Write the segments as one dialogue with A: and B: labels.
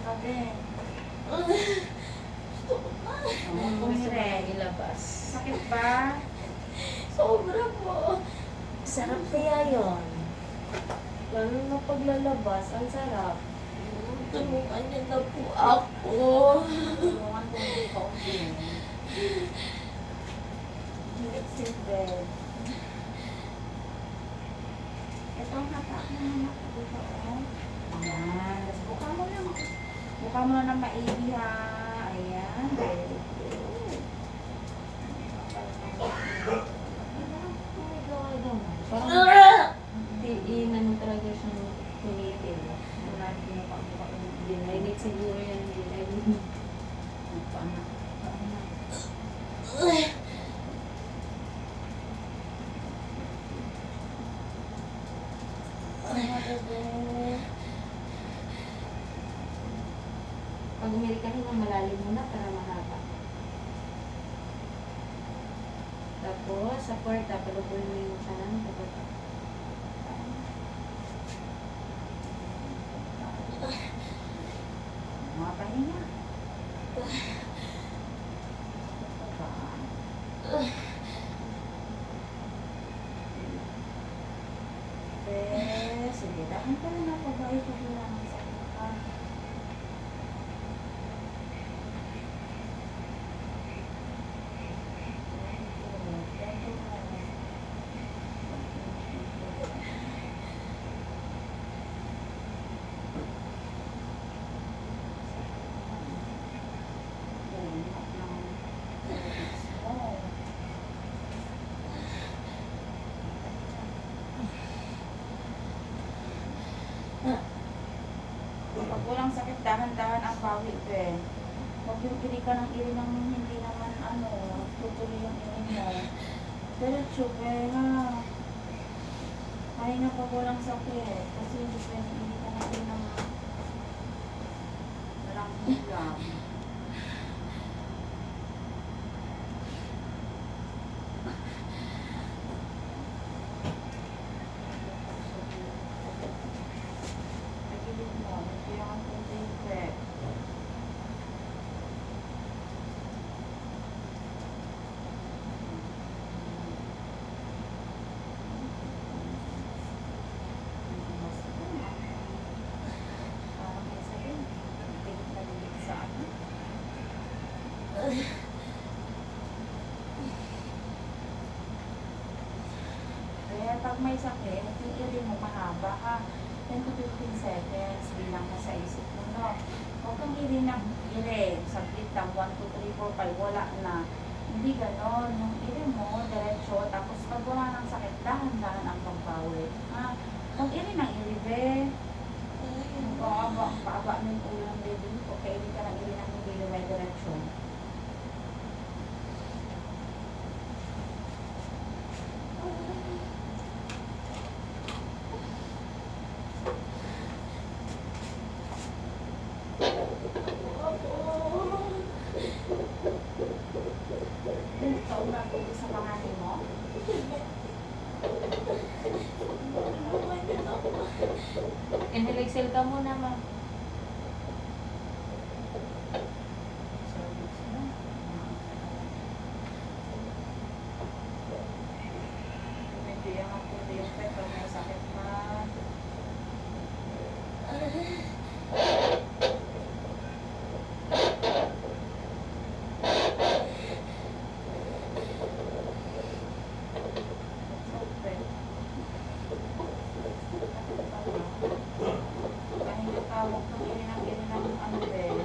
A: ka din.
B: Gusto ko na.
A: Bumire.
C: Ilabas.
A: Sakit ba?
B: Sobra po.
C: Sarap kaya yun. Lalo na paglalabas, ang sarap.
B: Tulungan niyo na po ako.
A: Tulungan ko hindi ka ulit. It's in bed. Ito ang hatak na naman ako dito, oh. Ayan. Tapos buka mo lang. Buka mo lang ng maigi, ha. Ayan. Very good.
C: Parang iinan mo talaga siyang tumitin.
A: Wala, hindi mo pa buka mo.
C: Dinainig siguro yan. Dinainig.
A: Paanak.
C: Pag umiri ka rin, malalim mo na para mahaba. Tapos, sa kwarta, palubuhin mo yung siya ng kapata.
A: Mga pahinga. Sige, dahil ka na pag-ay ko lang sa ka. Pag walang sakit, dahan-dahan ang pawit eh. Huwag yung iri ka ng iri ng hindi naman tutuloy yung iri mo. Diretso, pera. Kaya na pag walang sakit. Kasi hindi pwede iri ka ng iri ng walang kulang. Kaya pag may sakit, yung iri mo mahaba ha. 10 to 15 seconds bilang ka sa isip mo, no? Huwag kang iri ng iri. Saglit lang, 1, 2, 3, 4, 5, wala na. Hindi ganon. Yung iri mo, diretso. Tapos pag wala ng sakit, dahan-dahan ang pagbawi. Ha? Huwag iri ng iri, be. Paaba mo yung ulo ng baby mo. Kaya iri ka ng iri ng hindi lumay diretso. Ikaw na po sa pangalan mo?
C: Inhale, exhale ka muna, ma.
A: Medyo yung ang puti yung pet pag may sakit na. Huwag kang iri ng ano din.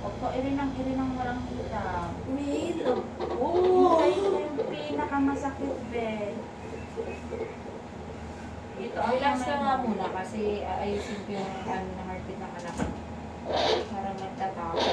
A: Huwag ko iri ng walang hitam.
B: Milo.
A: Hintayin mo yung pinakamasakit, be. Ito ang
C: Relax ka
A: kamay
C: nga
A: mo.
C: muna kasi ayusin ko yung ng heartbeat ng anak mo. Para magtatapos.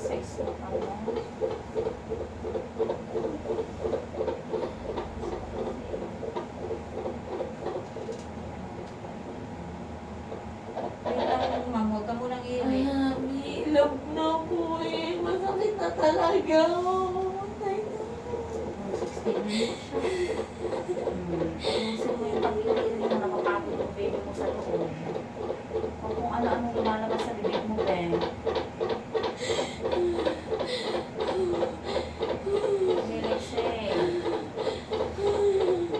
A: sa isip mo. Wait lang, ma'am. Huwag ka munang iinig.
B: Hilap na po eh. Masakit na talaga. Matay na.
A: 16 minutes siya. Ayusin mo yung pag-iinig na napapagod yung baby mo sa loob. O kung ano-anong lumalabas sa bibig mo, Ben. Relax eh.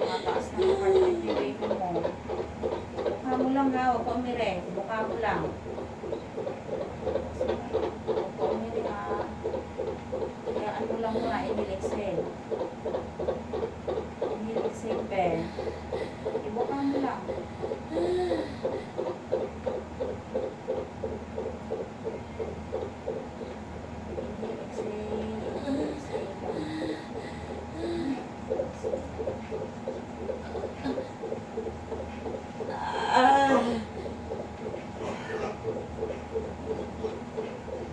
A: Mataas na yung heart rate yung baby mo. Buka mo lang ha, huwag ka umirik. Buka mo lang. Huwag ka umirik ha. Kaya ano lang muna, i-relax eh. I-relax eh, Ben. Ibuka mo lang. I-relax eh. I-relax eh.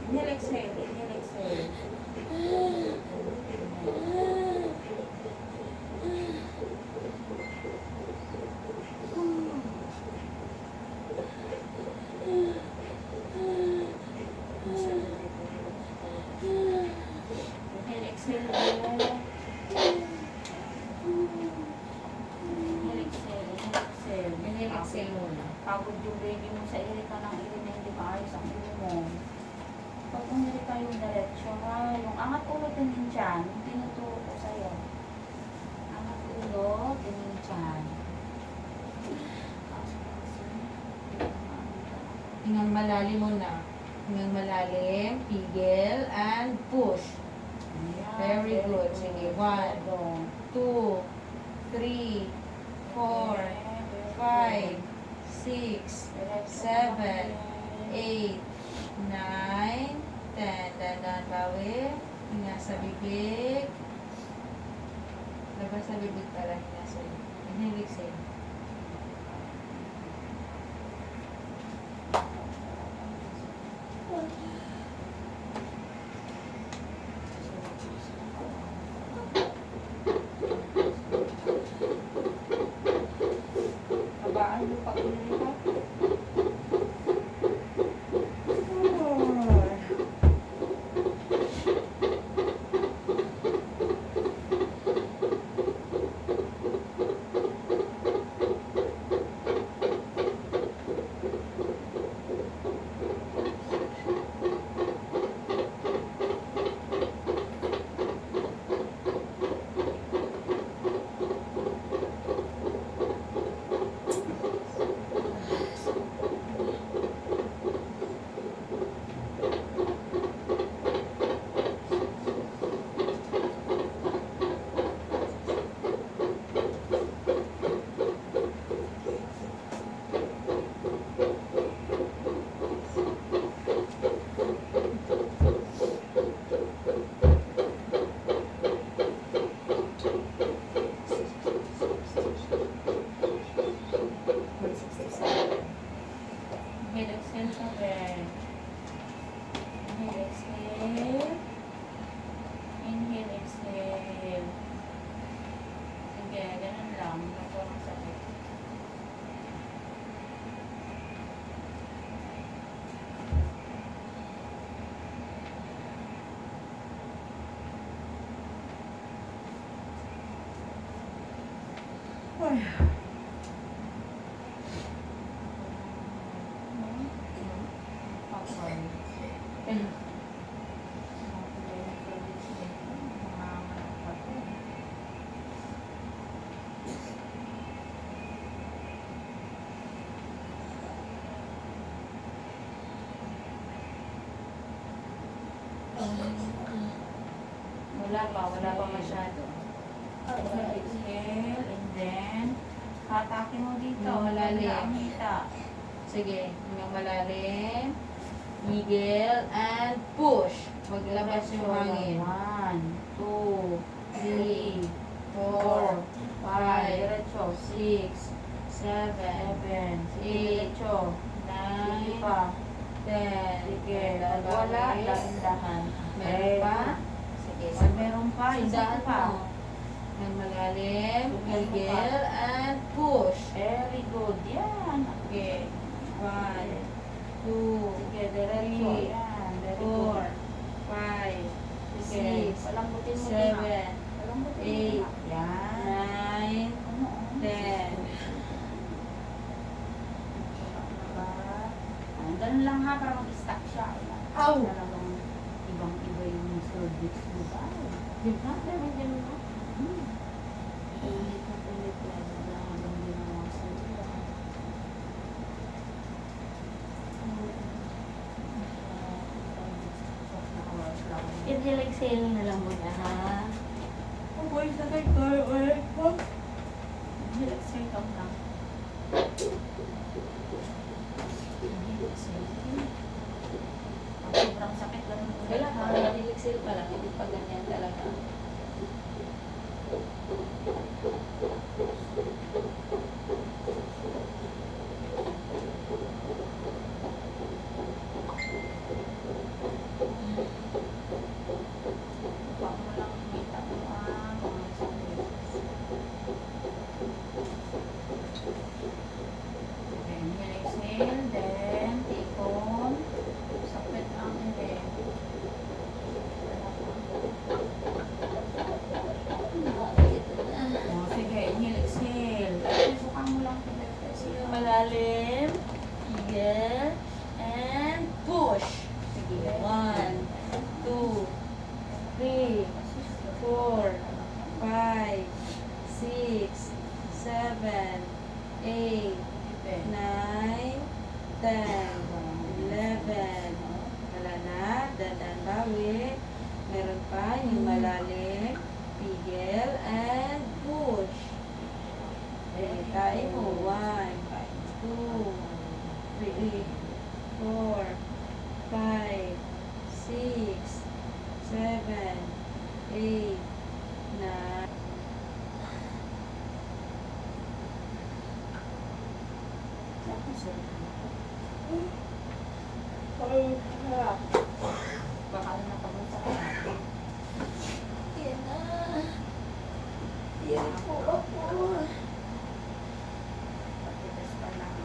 A: Inhale, exhale. Inhale, exhale. Inhale, exhale. Inhale, exhale. Inhale, exhale.
C: Inhale, exhale muna.
A: Pagod yung baby mo sa iri ka ng iri na hindi maayos ang iri mo. Pag umiri ka yung diretsyo ha, yung angat ulo din yung tiyan, yung tinuturo ko sa'yo. Angat ulo, din yung tiyan.
C: Hingang malalim muna. Hingang malalim, pigil, and push.
A: Ayan,
C: Very good. Sige, 1, 2, 3, 4, 5, 6, 7, 8, 9, 10. Dandan bawi. Hinga sa bibig. Labas sa bibig pala. Hinga sa bibig. Inhale, exhale.
A: Habaan mo pag umiri ka. Inhale, exhale ka, Ben. Inhale, exhale. Inhale, exhale. Sige, ganun lang. Nakuha ang sakit. Wala pa masyado. Exhale, and then, hatake mo dito.
C: Malalim.
A: Wala ang hita.
C: Sige, hingang malalim. Pigil, and push. Maglabas yung hangin.
A: 1, 2,
C: 3,
A: 4,
C: 5,
A: diretso.
C: 6, 7,
A: 7,
C: 8,
A: 8, 9,
C: 9,
A: pa.
C: Ten.
A: Sige,
C: Ayan,
A: wala,
C: balik.
A: dahan-dahan.
C: Meron pa?
A: Sige, sa meron pa, isa
C: Sundaan
A: pa.
C: mo. Ang malalim,
A: Sundaan mo
C: pigil,
A: pa.
C: and push.
A: Very good. Yan.
C: Okay. 1, 2,
A: Sige, diretso. Yan. Very
C: 4,
A: good.
C: 5,
A: Sige,
C: 6,
A: palambutin mo
C: 7,
A: Palambutin mo
C: 8,
A: Yan.
C: 9,
A: Ano,
C: 10.
A: Ganun lang ha, para mag-stack siya.
C: Ow!
A: Talagang ibang-iba yung cervix mo ba?
C: Di ba? Meron din mo.
A: Ulit na ulit yan. Habang ginawa sa iyo.
C: Inhale, exhale na lang muna, ha?
A: Oh boy, sakay ko. Ulit ko. Exhale ka lang. Pag sobrang sakit, ganun ulit
C: Wala
A: ha.
C: pa, inhale, exhale pa lang. Hindi pa ganyan talaga.
A: Baka mo lang kita mo mga sakit. Then, exhale, then, tikon. Sakit ang ere. Oh, sige, inhale, exhale. Subukan mo lang ulit.
C: Sige, malalim. Pigil. And push.
A: Sige.
C: 1, 2, 3, 4, 5, 6, 7, 8, 9, 10, 11. Wala na. Dandan bawi. Meron pa yung malalim. Pigil. And push. Okay, tayo mo. 1, 2, 3, 4, 5, 6, 7, 8, 9.
A: Baka na napag-usap natin.
C: Yan na. Yan po ako.
A: Patigas pa lang.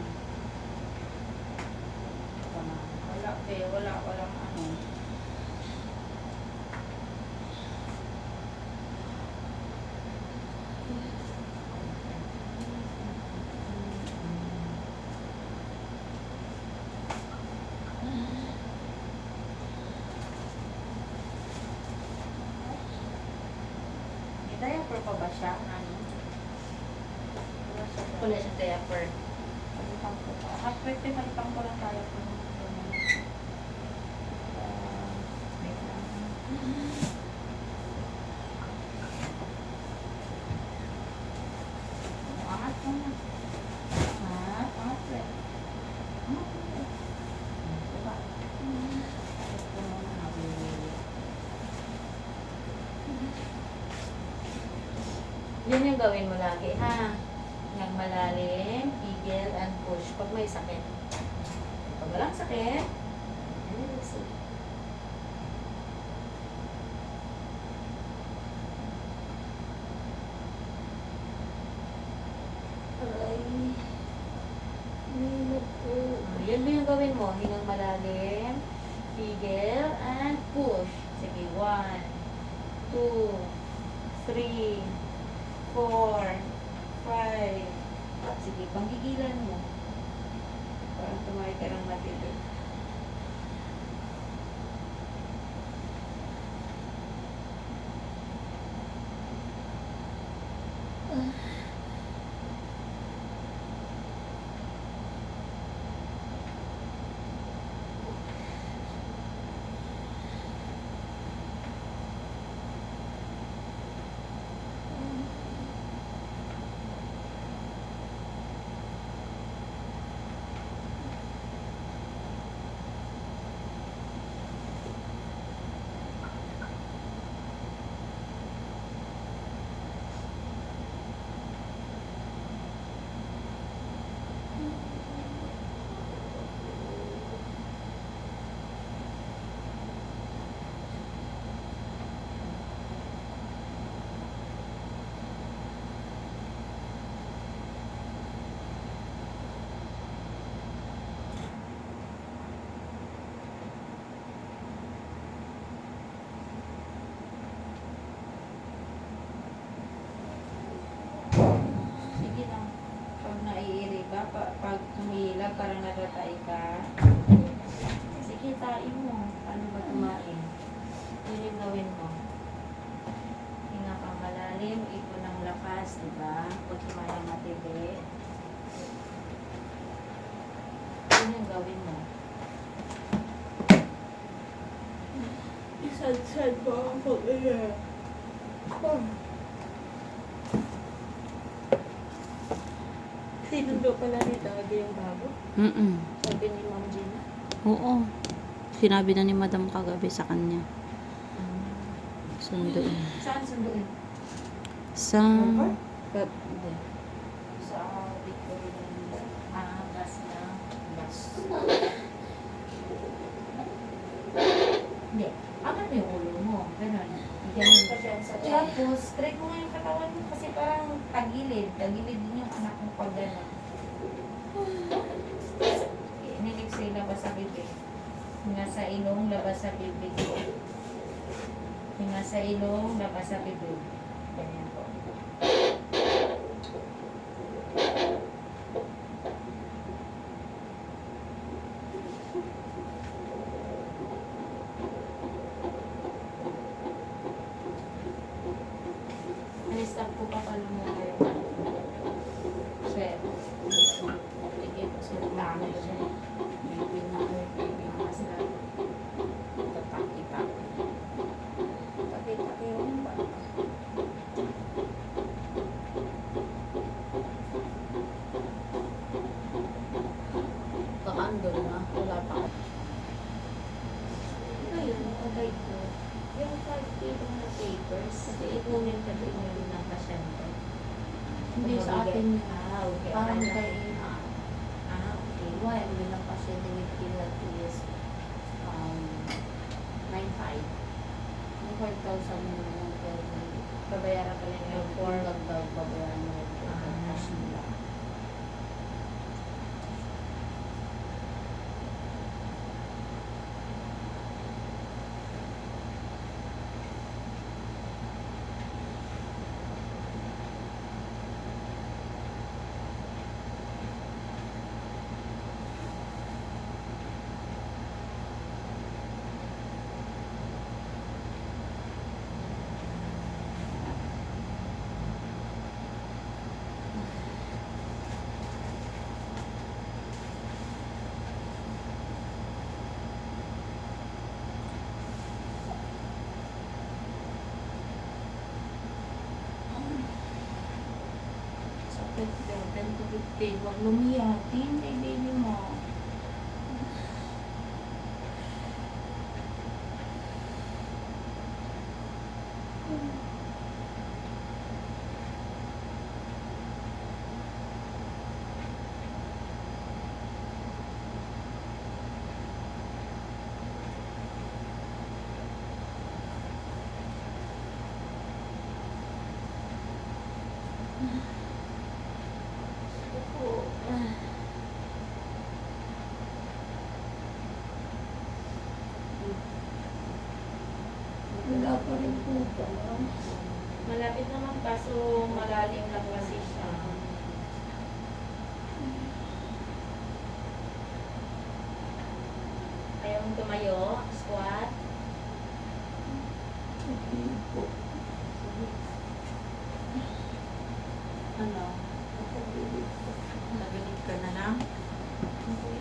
A: Wala, walang ano. May diaper pa ba siya? Ano?
C: Wala siyang diaper.
A: Palitan ko pa. Pwede palitan ko lang tayo kung wait lang. Angat mo na. Angat, angat ulit. Angat ulit. Diba? Ito muna nabili.
C: Yan yung gawin mo lagi, ha? Yung malalim, pigil, and push. Pag may sakit. Pag walang sakit, relax. Aray. Yan yung gawin mo. Hingang malalim, pigil, and push. Sige, 1, 2, 3, 4, 5. Sige, panggigilan mo. Parang tumayo ka ng matindi. pag humihila, parang natatay ka. Sige, tain mo. Paano ba tumain? Yun yung gawin mo. Hinga kang malalim, ipon ng lakas, diba? Pag sumaya matibig. Yun yung gawin mo.
B: Isad-sad ba ako kaya? Sinundo pala ni Daddy yung bago. Sabi ni Ma'am Gina.
D: Oo. Sinabi na ni Madam kagabi sa kanya. Sunduin.
C: Saan sunduin?
D: Sa...
C: Hindi. Sa Victoria. Bus na. Bus. Hindi. Angat mo yung ulo mo. Ganun. Ganun. Tapos, straight mo nga yung katawan mo kasi parang tagilid. Tagilid din yung anak mo pag gano'n. Inilig sa labas sa bibig. Hinga sa ilong, labas sa bibig. Hinga sa ilong, labas sa bibig. Ganyan po. Stop ko pa pala mo kayo. Sweat. Sige, sweat na ako siya. Baby na ako. Baby na sa tataki-taki. Taki-taki yung ba? Kakaandol na. Wala pa. Ano yun? Okay ko. Yung 5 kilo na papers, kasi ikunin ka din yung ng pasyente.
B: Hindi sa atin yun.
C: Okay.
B: Parang
C: Akala
B: kay
C: ko-
B: Ina.
C: Okay.
B: Well, bilang pasyente with kidney is 9,500. Yung 5,000 mo naman pero
C: Babayaran pa lang yung
B: for
C: form.
B: dagdag babayaran mo yung cash nila.
A: Sakit ka, 10 to 15. Huwag lumiyatin kay baby mo.
B: Wala pa rin po ba?
C: Malapit naman kaso malalim lang kasi siya. Ayaw mong tumayo, squat.
B: Okay po.
C: Ano? Nagilid ka na lang.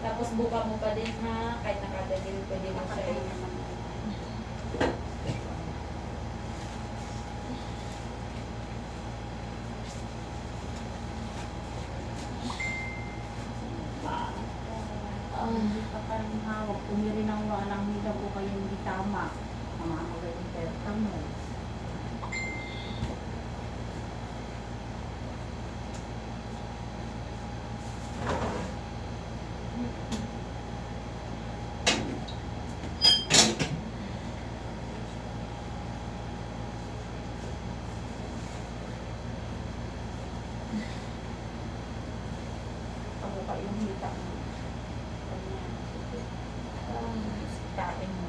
C: Tapos buka mo pa din ha, kahit nakadagil pwede mo siya
A: Hindi pa parang hawak. Kumiri ng walang hila ko kayo hindi tama. Mamamagal yung perta mo. Pabuka yung hita mo. Kain mo.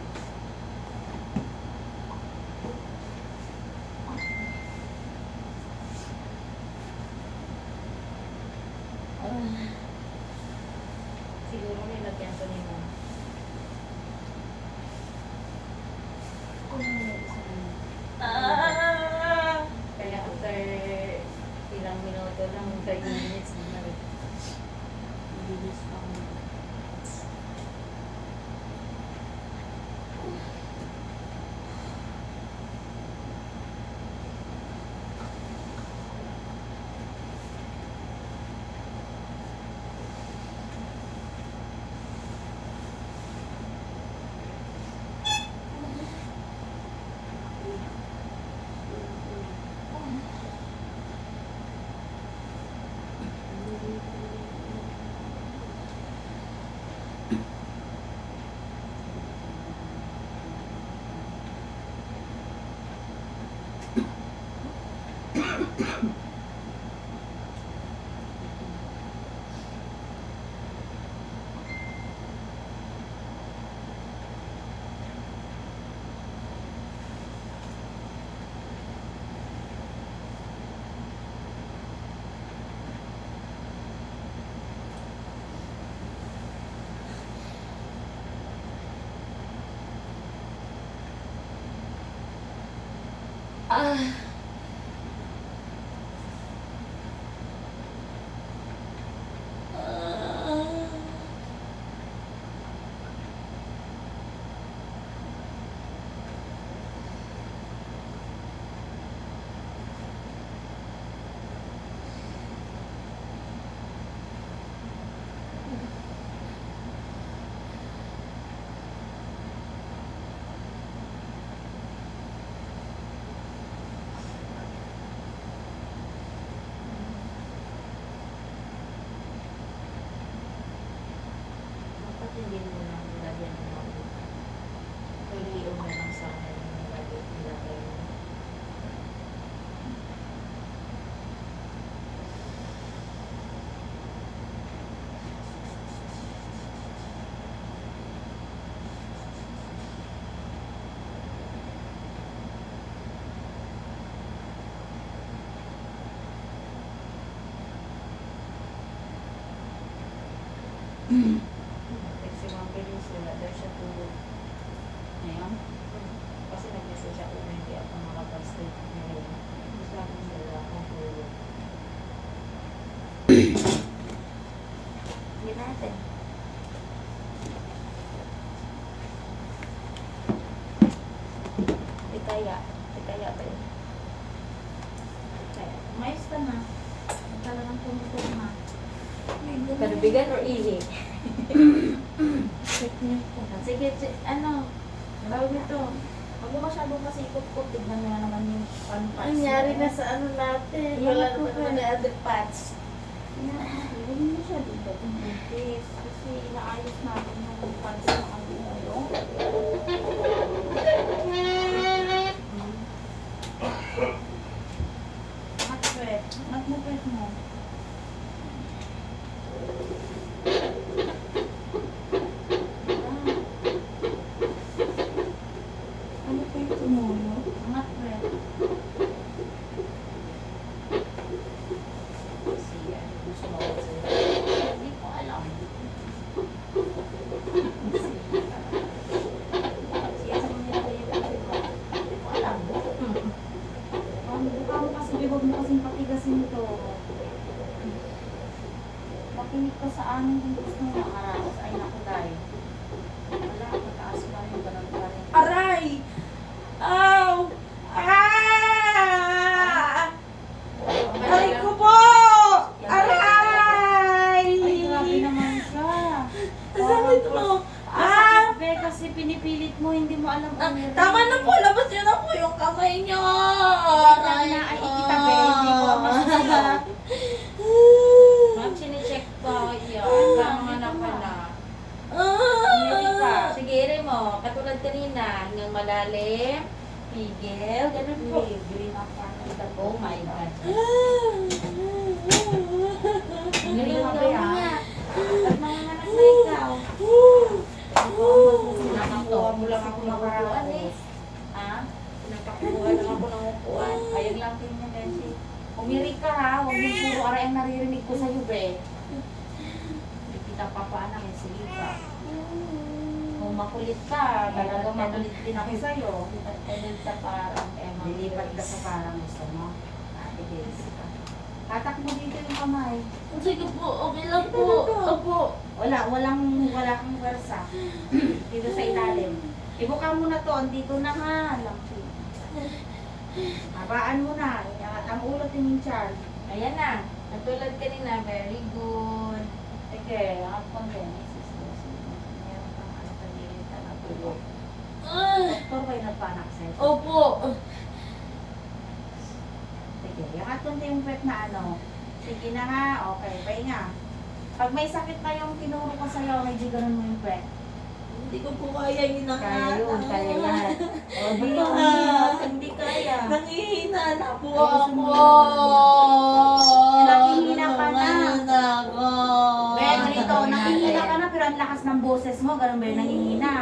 B: Ah. Ah.
C: Dapat hindi mo lang nilagyan ng mga tuliog na lang sa akin yung nilagay mo. Kasi mga Peninsula, dahil siya tulog.
A: Ngayon,
C: Kasi nag-message ako na hindi ako makapag-stay ngayon. Sabi nila akong tulog. Hindi natin. Tikaya ba yun?
A: kaya, umayos ka na. Huwag ka lang tumutog na.
C: Kanubigan or ihi?
B: Check niyo po.
C: Sige, ano? Tawag ito.
A: Huwag mo masyadong kasi ikot-kot. Tignan mo na naman yung pan-pats.
B: Nangyari na sa ano natin. Wala naman na other parts.
A: Huwag mo masyadong ikot-kot. Kasi inaayos natin yung pants ng ano yung Matpwet. Matmupwet mo.
B: Ano po yung tumulo?
A: Matpwet.
C: Kasi ano, gusto mo ako sa'yo.
A: Hindi ko alam. Siya sa mga nilagay yung kasi ko. Hindi ko alam. Ang mukha mo kasi, huwag mo kasing patigasin ito. Makinig ka sa amin kung gusto mo makaraos. Ay, naku, dahil. Wala, mataas pa rin, ganun pa rin.
B: Aray! Ow! Ah! Aray ko po! Aray!
A: Ay, grabe naman siya.
B: Ang sakit mo!
A: Ah! Be, kasi pinipilit mo, hindi mo alam
B: Ah,
A: ang meron.
B: tama na po! Labas niyo na po yung kamay niyo!
A: Wait lang na, ay ikita, be. Hindi ko masusunod.
C: Ma'am, sinicheck ko. Yan. Tama na pala. Hindi ka. Sige, ire mo. Katulad kanina. Hanggang malalim. Pigil. Ganun po.
A: Green up pa.
C: Oh my God.
A: Hindi
C: Ngayon
A: ka,
C: daw
A: be,
C: nga.
A: ah.
C: At mga anak na ikaw.
A: Ito ang masusunod.
C: Nakakuha mo lang ako ng upuan eh.
A: makaraos. Ha?
C: Nakakuha lang ako ng upuan.
A: Ayun lang din niya, Beshi. Umiri ka ha, huwag mo puro aray ang naririnig ko sa'yo, be. Hindi kita papaanak, eh, sige ka. Kung makulit ka, talaga makulit din ako sa'yo.
C: Ganun sa parang Emma.
A: Lilipat ka sa parang gusto mo. Ate Daisy ka. Katak mo dito yung kamay.
B: Sige po, okay lang po. Opo.
A: Wala kang wersa. Dito sa ilalim. Ibuka mo na to, andito na nga. Lampi. Habaan mo na. Inangat ang ulo, tininchar.
C: Ayan na. Katulad kanina, very good.
A: Sige, ang konti. Meron kang ano kanilita na tulog. Doktor kayo nagpanak sa'yo.
B: Opo.
A: Sige, yung konti yung pet na ano. Sige na nga, okay, pahinga. Pag may sakit na yung tinuro ko sa'yo, medyo ganun mo yung pet.
B: Hindi ko po kaya yun ang
A: Kaya yun, kaya yan. O, di
B: Bakit? Hindi kaya. Nangihina na po
A: Ayos
B: ako.
A: mo. Nangihina ka na.
B: Ngayon ako.
A: Ben, rito, nangihina ka na pero ang lakas ng boses mo, ganun ba yung nangihina?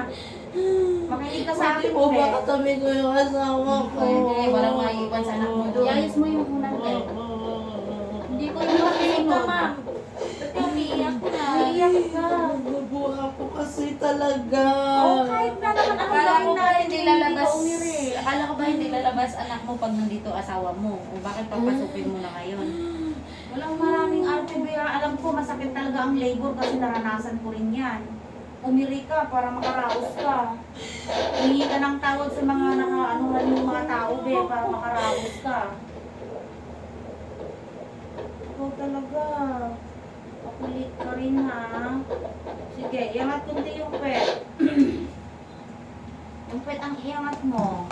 A: Makinig ka sa
B: Hindi
A: akin,
B: po ba
A: Ben.
B: katabi ko yung asawa ko?
C: Hindi, walang maiiwan sa anak mo doon.
A: Iayos mo yung unang Ben. Hindi ko yung makinig ka, ma'am.
C: Ba't ka umiiyak na?
A: Naiiyak ka.
B: Nabubuha po kasi talaga.
A: Oh, kahit na naman ang
C: Akala
A: gawin
C: ko ba
A: natin,
C: hindi
A: hindi
C: lalabas?
A: ka umiri.
C: Akala ko ba hindi lalabas anak mo pag nandito asawa mo? O bakit papasukin mo na ngayon?
A: Walang maraming arte, Bea. Alam ko, masakit talaga ang labor kasi naranasan ko rin yan. Umiri ka para makaraos ka. Hingi ka ng tawad sa mga nakaanuhan yung mga tao, Be, para makaraos ka. Ikaw talaga. Pakulit ka rin, ha? Sige, iangat kunti yung pet. Yung pet ang iangat mo.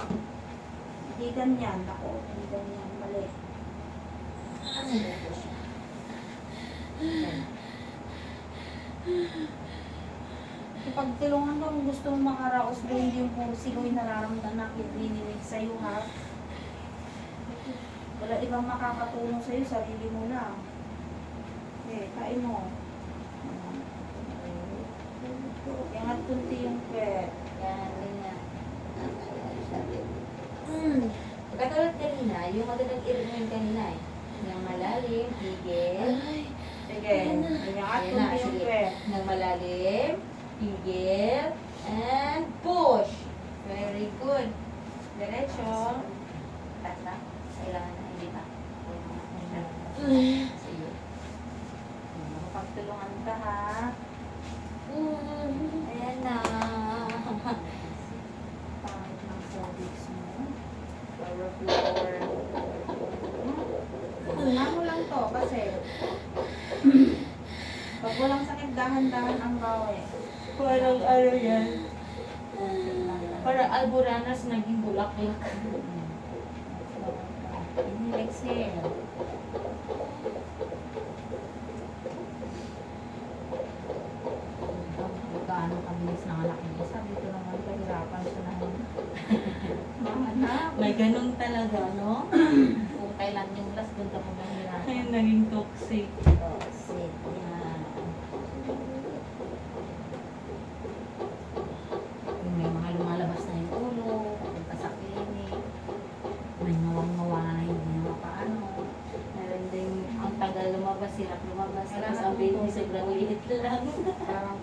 A: Hindi ganyan. Ako, hindi ganyan. Mali. Ipagtulungan ka kung gusto mong makaraos ba hindi yung puro sigaw yung nararamdaman na kininilig sa'yo, ha? Wala ibang makakatulong sa'yo, sarili mo na. Okay, kain mo. Yangat kunti yung pet.
C: Yan, ganyan. Katulad kanina, yung magandang i-remind kanina eh. Nang malalim, higil.
A: Sige, yangat
C: Ayan na,
A: kunti yung
C: sige.
A: pet.
C: Nang malalim, higil, and push. Very good. Diretso. Taas na. Kailangan na, hindi pa. Sige.
A: Pagtulungan ka, ha?
C: Ayan na.
A: Pangit ng cervix mo. Power floor. Ano lang to, kasi pag walang sakit, dahan-dahan ang gawin.
B: Parang ano yan?
C: Para alboranas naging bulaklak.
A: Inhale, exhale. Gaano kabilis ng anak niya. Sabi ko naman, kahirapan siya na. Mga anak.
C: May ganun talaga, no?
A: Kung kailan yung last, doon ka mahirapan.
B: Ayun, naging toxic.
C: Oh, sit. Yan. Yung may mga lumalabas na yung ulo, papunta sa clinic. May ngawang-ngawa na hindi na paano. Meron din ang tagal lumabas, hirap lumabas. Tapos ang baby sobrang liit lang.
A: Parang